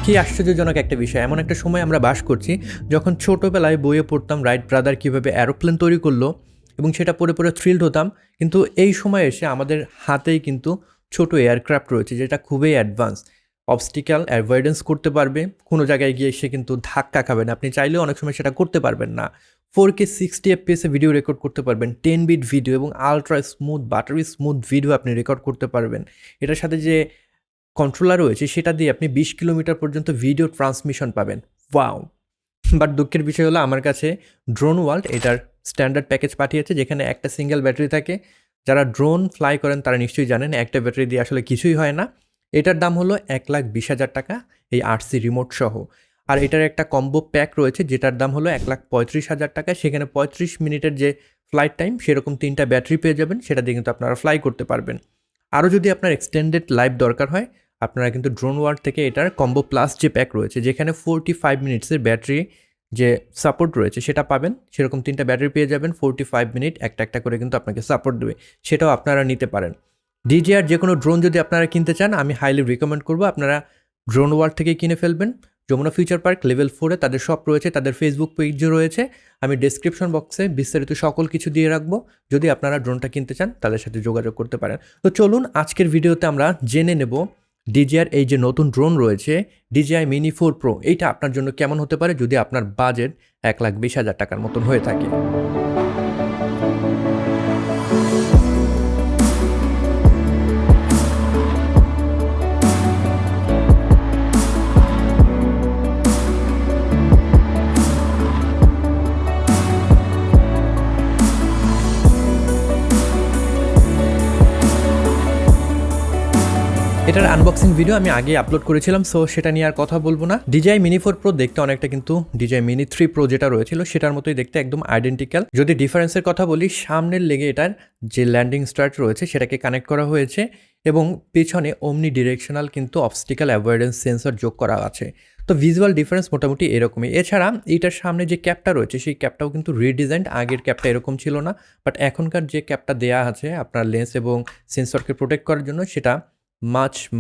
কি আশ্চর্যজনক একটা বিষয়, এমন একটা সময় আমরা বাস করছি যখন ছোটোবেলায় বইয়ে পড়তাম রাইট ব্রাদার কীভাবে অ্যারোপ্লেন তৈরি করলো এবং সেটা পড়ে পড়ে থ্রিলড হতাম, কিন্তু এই সময় এসে আমাদের হাতেই কিন্তু ছোট এয়ারক্রাফট রয়েছে যেটা খুবই অ্যাডভান্স, অবস্টিক্যাল অ্যাভয়েডেন্স করতে পারবে, কোনো জায়গায় গিয়ে সে কিন্তু ধাক্কা খাবে না, আপনি চাইলেও অনেক সময় সেটা করতে পারবেন না। 4K 60 FPS ভিডিও রেকর্ড করতে পারবেন, 10 বিট ভিডিও এবং ultra smooth buttery smooth video আপনি রেকর্ড করতে পারবেন। এটার সাথে যে কন্ট্রোলার রয়েছে সেটা দিয়ে আপনি 20 কিলোমিটার পর্যন্ত ভিডিও ট্রান্সমিশন পাবেন। ওয়াও! বাট দুঃখের বিষয় হলো আমার কাছে ড্রোন ওয়ার্ল্ড এটার স্ট্যান্ডার্ড প্যাকেজ পাঠিয়েছে যেখানে একটা সিঙ্গেল ব্যাটারি থাকে। যারা ড্রোন ফ্লাই করেন তারা নিশ্চয়ই জানেন একটা ব্যাটারি দিয়ে আসলে কিছুই হয় না। এটার দাম হলো 1,20,000 টাকা এই RC রিমোট সহ। আর এটার একটা কম্বো প্যাক রয়েছে যেটার দাম হলো 1,35,000 টাকা। সেখানে 35 মিনিটের যে ফ্লাইট টাইম সেরকম 3টা ব্যাটারি পেয়ে যাবেন, সেটা দিয়ে কিন্তু আপনারা ফ্লাই করতে পারবেন। আরও যদি আপনার এক্সটেন্ডেড লাইফ দরকার হয় আপনারা কিন্তু ড্রোন ওয়ার্ল্ড থেকে এটার কম্বো প্লাস যে প্যাক রয়েছে যেখানে 45 মিনিটসের ব্যাটারি যে সাপোর্ট রয়েছে সেটা পাবেন, সেরকম 3টা ব্যাটারি পেয়ে যাবেন, 45 মিনিট একটা একটা করে কিন্তু আপনাকে সাপোর্ট দেবে, সেটাও আপনারা নিতে পারেন। DJI যে কোনো ড্রোন যদি আপনারা কিনতে চান আমি হাইলি রিকমেন্ড করবো আপনারা ড্রোন ওয়ার্ল্ড থেকে কিনে ফেলবেন। যমুনা ফিউচার পার্ক লেভেল 4-এ তাদের শপ রয়েছে, তাদের ফেসবুক পেজও রয়েছে, আমি ডেসক্রিপশন বক্সে বিস্তারিত সকল কিছু দিয়ে রাখবো। যদি আপনারা ড্রোনটা কিনতে চান তাদের সাথে যোগাযোগ করতে পারেন। তো চলুন আজকের ভিডিওতে আমরা জেনে নেব DJI এই যে নতুন ড্রোন রয়েছে DJI Mini 4 Pro, এইটা আপনার জন্য কেমন হতে পারে যদি আপনার বাজেট 1,20,000 টাকার মতন হয়ে থাকে। এটার আনবক্সিং ভিডিও আমি আগে আপলোড করেছিলাম, সো সেটা নিয়ে আর কথা বলবো না। DJI Mini 4 Pro দেখতে অনেকটা কিন্তু DJI Mini 3 Pro যেটা রয়েছিল সেটার মতোই দেখতে, একদম আইডেন্টিক্যাল। যদি ডিফারেন্সের কথা বলি, সামনের লেগে এটার যে ল্যান্ডিং স্ট্রাট রয়েছে সেটাকে কানেক্ট করা হয়েছে এবং পেছনে ওমনি ডিরেকশনাল কিন্তু অবস্টিক্যাল অ্যাভয়েডেন্স সেন্সর যোগ করা আছে। তো ভিজুয়াল ডিফারেন্স মোটামুটি এরকমই। এছাড়া এইটার সামনে যে ক্যাপটা রয়েছে সেই ক্যাপটাও কিন্তু রিডিজাইন্ড, আগের ক্যাপটা এরকম ছিল না, বাট এখনকার যে ক্যাপটা দেয়া আছে আপনার লেন্স এবং সেন্সরকে প্রোটেক্ট করার জন্য সেটা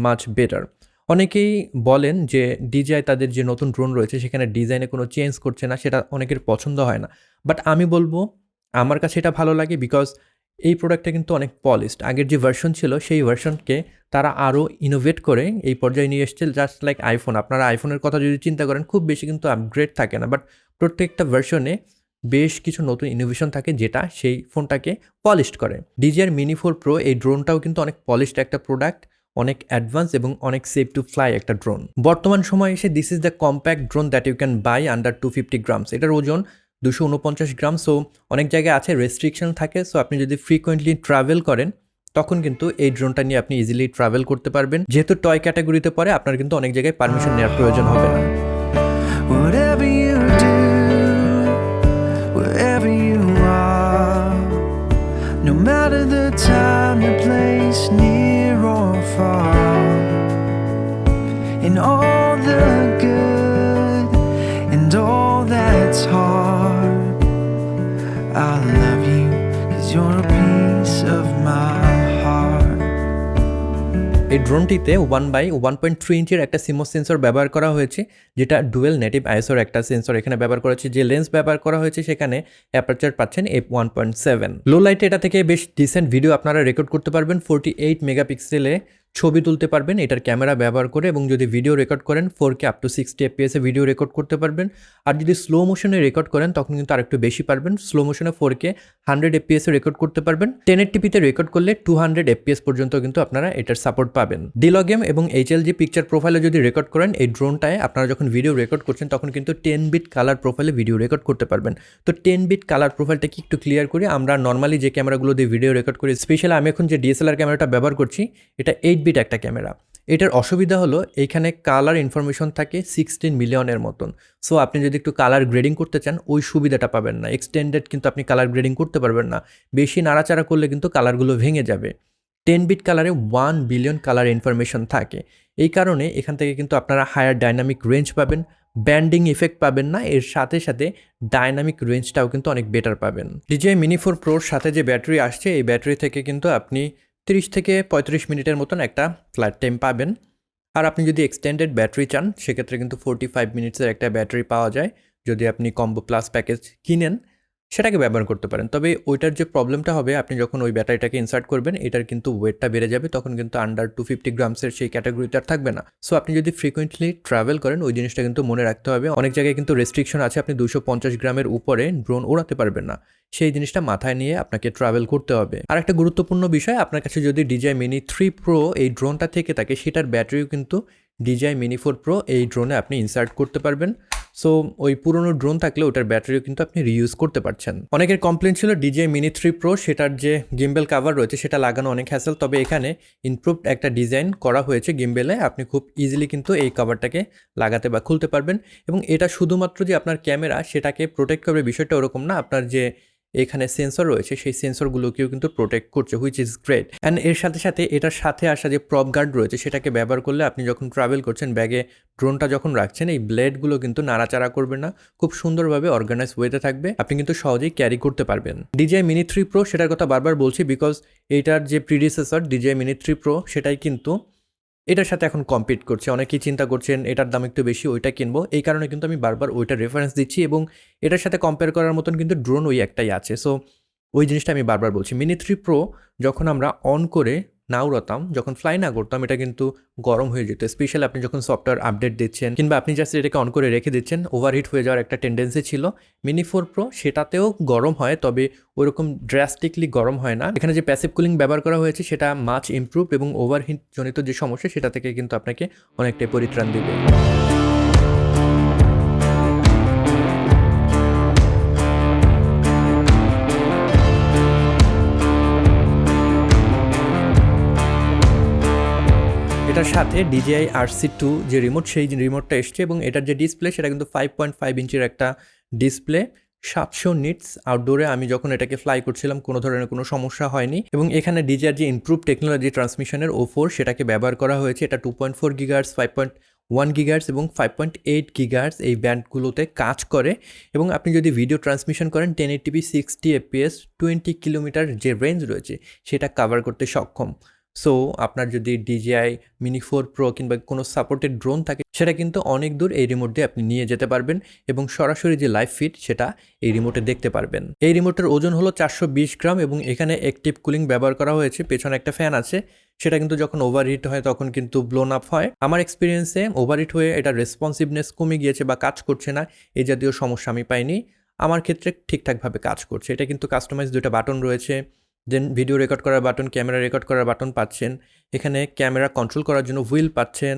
মাচ বেটার। অনেকেই বলেন যে DJI তাদের যে নতুন ড্রোন রয়েছে সেখানে ডিজাইনে কোনো চেঞ্জ করছে না, সেটা অনেকের পছন্দ হয় না, বাট আমি বলবো আমার কাছে এটা ভালো লাগে বিকজ এই প্রোডাক্টটা কিন্তু অনেক পলিশড। আগের যে ভার্সন ছিল সেই ভার্সনকে তারা আরও ইনোভেট করে এই পর্যায়ে নিয়ে এসছে, জাস্ট লাইক আইফোন। আপনারা আইফোনের কথা যদি চিন্তা করেন খুব বেশি কিন্তু আপগ্রেড থাকে না, বাট প্রত্যেকটা ভার্সনে বেশ কিছু নতুন ইনোভেশন থাকে যেটা সেই ফোনটাকে পলিশড করে। DJI Mini 4 Pro এই ড্রোনটাও কিন্তু অনেক পলিশড একটা প্রোডাক্ট, অনেক অ্যাডভান্স এবং অনেক সেফ টু ফ্লাই একটা ড্রোন। বর্তমান সময়ে এসে this is the compact drone that you can buy under 250 grams. এটার ওজন 249 গ্রাম। সো অনেক জায়গায় আছে রেস্ট্রিকশন থাকে, সো আপনি যদি ফ্রিকোয়েন্টলি ট্রাভেল করেন তখন কিন্তু এই ড্রোনটা নিয়ে আপনি ইজিলি ট্রাভেল করতে পারবেন। যেহেতু টয় ক্যাটাগরিতে পড়ে আপনার কিন্তু অনেক জায়গায় পারমিশন নেওয়ার প্রয়োজন হবে না। Whatever you do, wherever you are, no matter the time, the place, near or far, in all the good and all that's hard, I love you 'cause you're a piece of my heart. এই ড্রোনটিতে 1/1.3 ইঞ্চের একটা CMOS sensor ব্যবহার করা হয়েছে যেটা dual native আইএসওর একটা sensor এখানে ব্যবহার করা হয়েছে। যে লেন্স ব্যবহার করা হয়েছে সেখানে অ্যাপারচার পাচ্ছেন f1.7। লো লাইটে এটা থেকে বেশ ডিসেন্ট ভিডিও আপনারা রেকর্ড করতে পারবেন, 48 মেগাপিক্সেলে ছবি তুলতে পারবেন এটার ক্যামেরা ব্যবহার করে, এবং যদি ভিডিও রেকর্ড করেন 4K up to 60 FPS video record করতে পারবেন। আর যদি স্লো মোশনে রেকর্ড করেন তখন কিন্তু আরেকটু বেশি পারবেন, স্লো মোশনে 4K 100 FPS রেকর্ড করতে পারবেন। 1080p রেকর্ড করলে 200 FPS পর্যন্ত কিন্তু আপনারা এটার সাপোর্ট পাবেন। ডিলগেম এবং HLG পিকচার প্রোফাইলে যদি রেকর্ড করেন এই ড্রোনটায় আপনারা যখন ভিডিও রেকর্ড করছেন তখন কিন্তু 10 বিট কালার প্রোফাইলে ভিডিও রেকর্ড করতে পারবেন। তো 10 বিট কালার প্রোফাইলটা কি একটু ক্লিয়ার করি, আমরা নর্মালি যে ক্যামেরাগুলো দিয়ে ভিডিও রেকর্ড করি, স্পেশালি আমি এখন যে DSLR ক্যামেরাটা ব্যবহার করছি এটা 8 বিট একটা ক্যামেরা। এটার অসুবিধা হলো এইখানে কালার ইনফরমেশন থাকে 16 মিলিয়নের মতন। সো আপনি যদি একটু কালার গ্রেডিং করতে চান ওই সুবিধাটা পাবেন না, এক্সটেন্ডেড কিন্তু আপনি কালার গ্রেডিং করতে পারবেন না, বেশি নাড়াচাড়া করলে কিন্তু কালারগুলো ভেঙে যাবে। 10 বিট কালারে 1 বিলিয়ন কালার ইনফরমেশন থাকে, এই কারণে এখান থেকে কিন্তু আপনারা হায়ার ডাইনামিক রেঞ্জ পাবেন, ব্যান্ডিং ইফেক্ট পাবেন না, এর সাথে সাথে ডাইনামিক রেঞ্জটাও কিন্তু অনেক বেটার পাবেন। DJI Mini 4 Proর সাথে যে ব্যাটারি আসছে এই ব্যাটারি থেকে কিন্তু আপনি 30 থেকে 35 মিনিটের মতন একটা ফ্লাইট টাইম পাবেন। আর আপনি যদি এক্সটেন্ডেড ব্যাটারি চান সেক্ষেত্রে কিন্তু 45 মিনিটসের একটা ব্যাটারি পাওয়া যায়। যদি আপনি কম্বো প্লাস প্যাকেজ কিনেন সেটাকে ব্যবহার করতে পারেন। তবে ওইটার যে প্রবলেমটা হবে, আপনি যখন ওই ব্যাটারিটাকে ইনসার্ট করবেন এটার কিন্তু ওয়েটটা বেড়ে যাবে, তখন কিন্তু আন্ডার 250 গ্রামসের সেই ক্যাটাগরিতে আর থাকবে না। সো আপনি যদি ফ্রিকোয়েন্টলি ট্রাভেল করেন ওই জিনিসটা কিন্তু মনে রাখতে হবে। অনেক জায়গায় কিন্তু রেস্ট্রিকশন আছে, আপনি 250 গ্রামের উপরে ড্রোন ওড়াতে পারবেন না। সেই জিনিসটা মাথায় নিয়ে আপনাকে ট্রাভেল করতে হবে। আর একটা গুরুত্বপূর্ণ বিষয়, আপনার কাছে যদি DJI Mini 3 Pro এই ড্রোনটা থেকে থাকে, সেটার ব্যাটারিও কিন্তু DJI Mini 4 Pro এই ড্রোনে আপনি ইনসার্ট করতে পারবেন। সো ওই পুরনো ড্রোন থাকলে ওটার ব্যাটারিও কিন্তু আপনি রিইউজ করতে পারছেন। অনেকের কমপ্লেন ছিল DJI Mini 3 Pro সেটার যে গিম্বেল কাভার রয়েছে সেটা লাগানো অনেক হ্যাসেল, তবে এখানে ইমপ্রুভড একটা ডিজাইন করা হয়েছে গিম্বেলে। আপনি খুব ইজিলি কিন্তু এই কাভারটাকে লাগাতে বা খুলতে পারবেন, এবং এটা শুধুমাত্র যে আপনার ক্যামেরা সেটাকে প্রোটেক্ট করবে বিষয়টা ওরকম না, আপনার যে এখানে সেন্সর রয়েছে সেই সেন্সরগুলোকেও কিন্তু প্রোটেক্ট করছে, হুইচ ইজ গ্রেট। অ্যান্ড এর সাথে সাথে এটার সাথে আসা যে প্রপ গার্ড রয়েছে সেটাকে ব্যবহার করলে আপনি যখন ট্রাভেল করছেন ব্যাগে ড্রোনটা যখন রাখছেন এই ব্লেডগুলো কিন্তু নাড়াচাড়া করবে না, খুব সুন্দরভাবে অর্গানাইজ ওয়েতে থাকবে, আপনি কিন্তু সহজেই ক্যারি করতে পারবেন। DJI Mini 3 Pro সেটার কথা বারবার বলছি বিকজ এইটার যে প্রিডিসেসর DJI Mini 3 Pro সেটাই কিন্তু এটার সাথে এখন কম্পিট করছে। অনেকেই চিন্তা করছেন এটার দাম একটু বেশি, ওইটা কিনবো, এই কারণে কিন্তু আমি বারবার ওইটার রেফারেন্স দিচ্ছি, এবং এটার সাথে কম্পেয়ার করার মতন কিন্তু ড্রোন ওই একটাই আছে। সো ওই জিনিসটা আমি বারবার বলছি। Mini 3 Pro যখন আমরা অন করে না উড়াতাম, যখন ফ্লাই না করতাম, এটা কিন্তু গরম হয়ে যেত। স্পেশালি আপনি যখন সফটওয়্যার আপডেট দিচ্ছেন কিংবা আপনি জাস্ট এটাকে অন করে রেখে দিচ্ছেন, ওভারহিট হয়ে যাওয়ার একটা টেন্ডেন্সি ছিল। Mini 4 Pro সেটাতেও গরম হয়, তবে ওরকম ড্রাস্টিকলি গরম হয় না। এখানে যে প্যাসিভ কুলিং ব্যবহার করা হয়েছে সেটা মাচ ইমপ্রুভ, এবং ওভারহিট জনিত যে সমস্যা সেটা থেকে কিন্তু আপনাকে অনেকটাই পরিত্রাণ দিবে। এটার সাথে DJI RC 2 যে রিমোট, সেই রিমোটটা এসছে, এবং এটার যে ডিসপ্লে সেটা কিন্তু 5.5 ইঞ্চির একটা ডিসপ্লে। 700 নিটস আউটডোরে আমি যখন এটাকে ফ্লাই করছিলাম কোনো ধরনের কোনো সমস্যা হয়নি, এবং এখানে DJI যে ইমপ্রুভ টেকনোলজি ট্রান্সমিশনের O4 সেটাকে ব্যবহার করা হয়েছে। এটা 2.4 গিগাহার্টজ, 5.1 গিগাহার্টজ এবং 5.8 গিগাহার্টজ এই ব্যান্ডগুলোতে কাজ করে, এবং আপনি যদি ভিডিও ট্রান্সমিশন করেন 1080p 60 fps 20 কিলোমিটার যে রেঞ্জ রয়েছে সেটা কাভার করতে সক্ষম। সো আপনার যদি DJI Mini 4 Pro কিংবা কোনো সাপোর্টেড ড্রোন থাকে সেটা কিন্তু অনেক দূর এই রিমোট দিয়ে আপনি নিয়ে যেতে পারবেন, এবং সরাসরি যে লাইভ ফিড সেটা এই রিমোটে দেখতে পারবেন। এই রিমোটের ওজন হলো 420 গ্রাম, এবং এখানে অ্যাক্টিভ কুলিং ব্যবহার করা হয়েছে। পেছনে একটা ফ্যান আছে, সেটা কিন্তু যখন ওভারহিট হয় তখন কিন্তু ব্লোন আপ হয়। আমার এক্সপিরিয়েন্সে ওভারহিট হয়ে এটা রেসপন্সিভনেস কমে গিয়েছে বা কাজ করছে না এই জাতীয় সমস্যা আমি পাইনি। আমার ক্ষেত্রে ঠিকঠাকভাবে কাজ করছে। এটা কিন্তু কাস্টমাইজ দুটো বাটন রয়েছে, দেন ভিডিও রেকর্ড করার বাটন, ক্যামেরা রেকর্ড করার বাটন পাচ্ছেন, এখানে ক্যামেরা কন্ট্রোল করার জন্য হুইল পাচ্ছেন,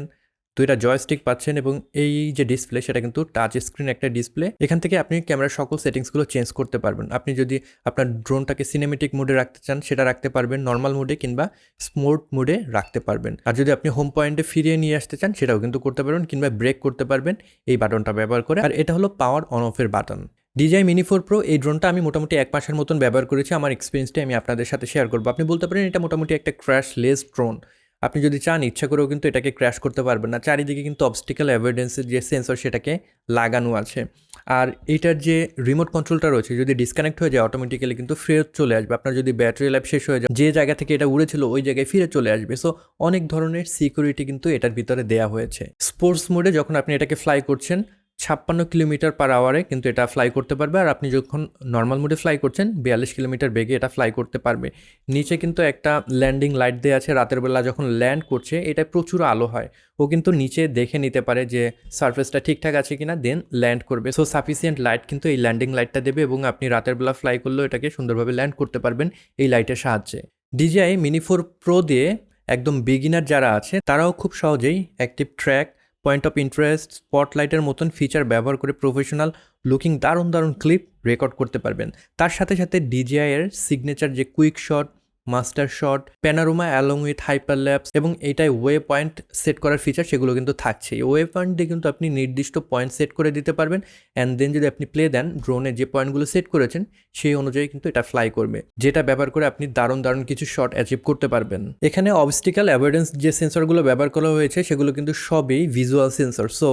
দুইটা জয়স্টিক পাচ্ছেন, এবং এই যে ডিসপ্লে সেটা কিন্তু টাচ স্ক্রিন একটা ডিসপ্লে। এখান থেকে আপনি ক্যামেরার সকল সেটিংসগুলো চেঞ্জ করতে পারবেন। আপনি যদি আপনার ড্রোনটাকে সিনেমেটিক মোডে রাখতে চান সেটা রাখতে পারবেন, নর্মাল মোডে কিংবা স্মুথ মোডে রাখতে পারবেন। আর যদি আপনি হোম পয়েন্টে ফিরিয়ে নিয়ে আসতে চান সেটাও কিন্তু করতে পারবেন, কিংবা ব্রেক করতে পারবেন এই বাটনটা ব্যবহার করে। আর এটা হলো পাওয়ার অন অফের বাটন। DJI Mini 4 Pro এই ড্রোনটা আমি মোটামুটি 1 মাসের মতন ব্যবহার করেছি। আমার এক্সপিরিয়েন্সটা আমি আপনাদের সাথে শেয়ার করবো। আপনি বলতে পারেন এটা মোটামুটি একটা ক্র্যাশলেস ড্রোন। আপনি যদি চান ইচ্ছা করেও কিন্তু এটাকে ক্র্যাশ করতে পারবেন না। চারিদিকে কিন্তু অবস্টিক্যাল অ্যাভয়েডেন্সের যে সেন্সর সেটাকে লাগানো আছে। আর এইটার যে রিমোট কন্ট্রোলটা রয়েছে যদি ডিসকানেক্ট হয়ে যায় অটোমেটিক্যালি কিন্তু ফেরত চলে আসবে। আপনার যদি ব্যাটারি লাইফ শেষ হয়ে যায়, যে জায়গা থেকে এটা উড়েছিল ওই জায়গায় ফিরে চলে আসবে। সো অনেক ধরনের সিকিউরিটি কিন্তু এটার ভিতরে দেয়া হয়েছে। স্পোর্টস মোডে যখন আপনি এটাকে ফ্লাই করছেন 56 কিলোমিটার পার আওয়ারে কিন্তু এটা ফ্লাই করতে পারবে, আর আপনি যখন নর্মাল মোডে ফ্লাই করছেন 42 কিলোমিটার বেগে এটা ফ্লাই করতে পারবে। নিচে কিন্তু একটা ল্যান্ডিং লাইট দেওয়া আছে, রাতের বেলা যখন ল্যান্ড করছে এটা প্রচুর আলো হয়, ও কিন্তু নিচে দেখে নিতে পারে যে সারফেসটা ঠিকঠাক আছে কিনা, দেন ল্যান্ড করবে। সো সাফিসিয়েন্ট লাইট কিন্তু এই ল্যান্ডিং লাইটটা দেবে, এবং আপনি রাতের বেলা ফ্লাই করলেও এটাকে সুন্দরভাবে ল্যান্ড করতে পারবেন এই লাইটের সাহায্যে। DJI Mini 4 Pro দিয়ে একদম বিগিনার যারা আছে তারাও খুব সহজেই active track, point of interest, স্পটলাইটের মতন ফিচার ব্যবহার করে প্রফেশনাল লুকিং দারুণ দারুণ ক্লিপ রেকর্ড করতে পারবেন। তার সাথে সাথে DJI এর সিগনেচার যে quick shot, master shot, panorama along with হাইপারল্যাপস এবং এইটাই ওয়ে পয়েন্ট সেট করার ফিচার সেগুলো কিন্তু থাকছেই। ওয়ে পয়েন্ট দিয়ে কিন্তু আপনি নির্দিষ্ট পয়েন্ট সেট করে দিতে পারবেন, অ্যান্ড দেন যদি আপনি প্লে দেন ড্রোনে যে পয়েন্টগুলো সেট করেছেন সেই অনুযায়ী কিন্তু এটা ফ্লাই করবে, যেটা ব্যবহার করে আপনি দারুণ দারুণ কিছু শট অ্যাচিভ করতে পারবেন। এখানে অবস্টিক্যাল অ্যাভয়েডেন্স যে সেন্সরগুলো ব্যবহার করা হয়েছে সেগুলো কিন্তু সবই visual sensor. So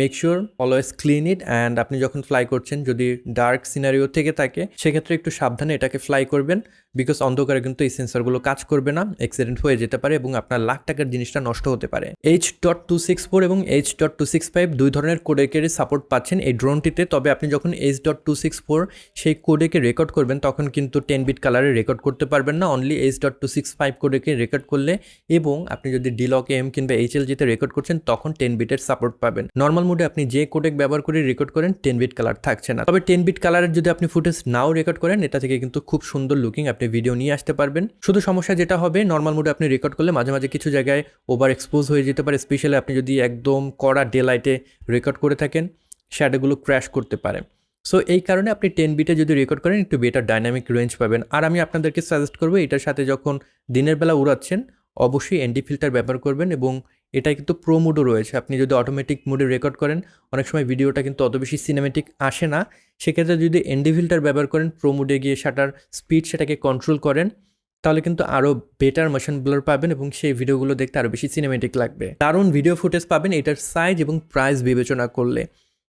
make sure always clean it, and আপনি যখন ফ্লাই করছেন যদি ডার্ক সিনারিও থেকে থাকে সেক্ষেত্রে একটু সাবধানে এটাকে ফ্লাই করবেন, বিকজ অন্ধকারে কিন্তু এই সেন্সরগুলো কাজ করবে না, অ্যাক্সিডেন্ট হয়ে যেতে পারে এবং আপনার লাখ টাকার জিনিসটা নষ্ট হতে পারে। H.264 এবং H.265 দুই ধরনের কোডেকের সাপোর্ট পাচ্ছেন এই ড্রোনটিতে। তবে আপনি যখন H.264 সেই কোডেকে রেকর্ড করবেন তখন কিন্তু 10 বিট কালারে রেকর্ড করতে পারবেন না, অনলি H.265 কোডেকে রেকর্ড করলে। এবং আপনি যদি DLOC-M কিংবা HLG-তে রেকর্ড করছেন তখন 10 বিটের সাপোর্ট পাবেন। নর্মাল মোডে আপনি যে কোডেক ব্যবহার করে রেকর্ড করেন 10 বিট কালার থাকছে না। তবে 10 বিট কালারের যদি আপনি ফুটেজ নাও রেকর্ড করেন, এটা থেকে কিন্তু খুব সুন্দর লুকিং আপনি ভিডিও নিয়ে আসতে পারবেন। শুধু সমস্যা যেটা হবে, নর্মাল মোডে আপনি রেকর্ড করলে মাঝে মাঝে কিছু জায়গায় ওভার এক্সপোজ হয়ে যেতে পারে, স্পেশালি আপনি যদি একদম কড়া ডে লাইটে রেকর্ড করে থাকেন, শ্যাডোগুলো ক্র্যাশ করতে পারে। সো এই কারণে আপনি 10 বিটে যদি রেকর্ড করেন একটু বেটার ডাইনামিক রেঞ্জ পাবেন। আর আমি আপনাদেরকে সাজেস্ট করবো এটার সাথে যখন দিনের বেলা উড়াচ্ছেন অবশ্যই ND ফিল্টার ব্যবহার করবেন। এবং এটা কিন্তু প্রো মোডও রয়েছে, আপনি যদি অটোমেটিক মোডে রেকর্ড করেন অনেক সময় ভিডিওটা কিন্তু অত বেশি সিনেমেটিক আসে না, সেক্ষেত্রে যদি ND ফিল্টার ব্যবহার করেন, প্রো মোডে গিয়ে শাটার স্পিড সেটাকে কন্ট্রোল করেন, তাহলে কিন্তু আরও বেটার মোশন ব্লার পাবেন এবং সেই ভিডিওগুলো দেখতে আরও বেশি সিনেমেটিক লাগবে। দারুণ ভিডিও ফুটেজ পাবেন এটার সাইজ এবং প্রাইস বিবেচনা করলে।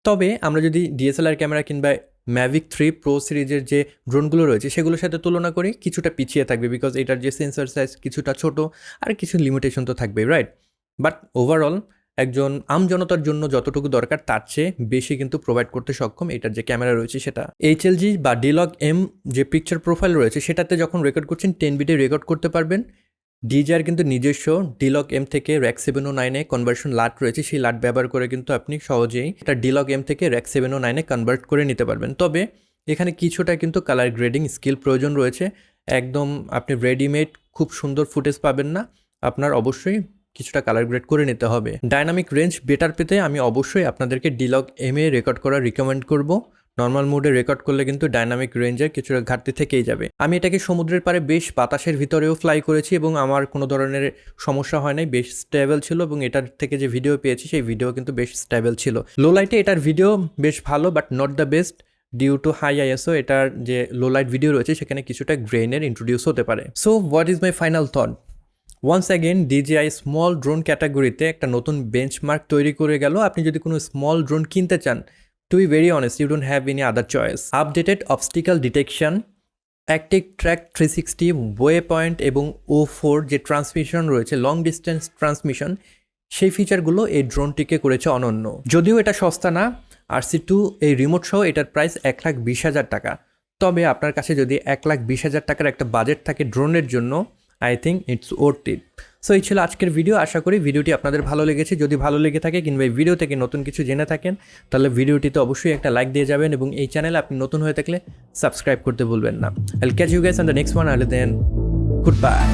তবে আমরা যদি DSLR ক্যামেরা কিংবা Mavic 3 Pro সিরিজের যে ড্রোনগুলো রয়েছে সেগুলোর সাথে তুলনা করি, কিছুটা পিছিয়ে থাকবে, বিকজ এটার যে সেন্সর সাইজ কিছুটা ছোট, আর কিছু লিমিটেশন তো থাকবে, রাইট? বাট ওভারঅল একজন আমজনতার জন্য যতটুকু দরকার তার চেয়ে বেশি কিন্তু প্রোভাইড করতে সক্ষম এটার যে ক্যামেরা রয়েছে সেটা। HLG বা DLOC-M যে পিকচার প্রোফাইল রয়েছে সেটাতে যখন রেকর্ড করছেন 10 বিটে রেকর্ড করতে পারবেন। DJI কিন্তু নিজস্ব DLOC-M থেকে REC 709-এ কনভার্সন লাট রয়েছে, সেই লাট ব্যবহার করে কিন্তু আপনি সহজেই এটা DLOC-M থেকে REC 709-এ কনভার্ট করে নিতে পারবেন। তবে এখানে কিছুটা কিন্তু কালার গ্রেডিং স্কিল প্রয়োজন রয়েছে, একদম আপনি রেডিমেড খুব সুন্দর ফুটেজ পাবেন না, আপনার অবশ্যই কিছুটা কালার গ্রেড করে নিতে হবে। ডাইনামিক রেঞ্জ বেটার পেতে আমি অবশ্যই আপনাদেরকে DLOC-M-এ রেকর্ড করা রিকমেন্ড করব। নর্মাল মোডে রেকর্ড করলে কিন্তু ডাইনামিক রেঞ্জের কিছুটা ঘাটতি থেকেই যাবে। আমি এটাকে সমুদ্রের পাড়ে বেশ বাতাসের ভিতরেও ফ্লাই করেছি এবং আমার কোনো ধরনের সমস্যা হয় নাই, বেশ স্টেবল ছিল। এবং এটার থেকে যে ভিডিও পেয়েছি সেই ভিডিও কিন্তু বেশ স্টেবল ছিল। লো লাইটে এটার ভিডিও বেশ ভালো, but not the best due to high ISO। এটার যে লো লাইট ভিডিও রয়েছে সেখানে কিছুটা গ্রেনের ইন্ট্রোডিউস হতে পারে। So what is my final thought? Once again DJI small drone ক্যাটাগরিতে একটা নতুন বেঞ্চমার্ক তৈরি করে গেল। আপনি যদি কোনো স্মল ড্রোন কিনতে চান, to be very honest, you don't have any other choice. Updated obstacle detection, active track 360, waypoint এবং O4 যে ট্রান্সমিশন রয়েছে, লং ডিস্টেন্স ট্রান্সমিশন, সেই ফিচারগুলো এই ড্রোনটিকে করেছে অনন্য। যদিও এটা সস্তা না, RC2 এই রিমোট সহ এটার প্রাইস 1,20,000 টাকা। তবে আপনার কাছে যদি 1,20,000 টাকার একটা বাজেট থাকে ড্রোনের জন্য, I think it's worth it. So এই ছিল আজকের ভিডিও। আশা করি ভিডিওটি আপনাদের ভালো লেগেছে। যদি ভালো লেগে থাকে কিংবা এই ভিডিও থেকে নতুন কিছু জেনে থাকেন, তাহলে ভিডিওটিতে অবশ্যই একটা লাইক দিয়ে যাবেন এবং এই চ্যানেলে আপনি নতুন হয়ে থাকলে সাবস্ক্রাইব করতে ভুলবেন না। I'll catch you guys on the next one. I'll then good bye.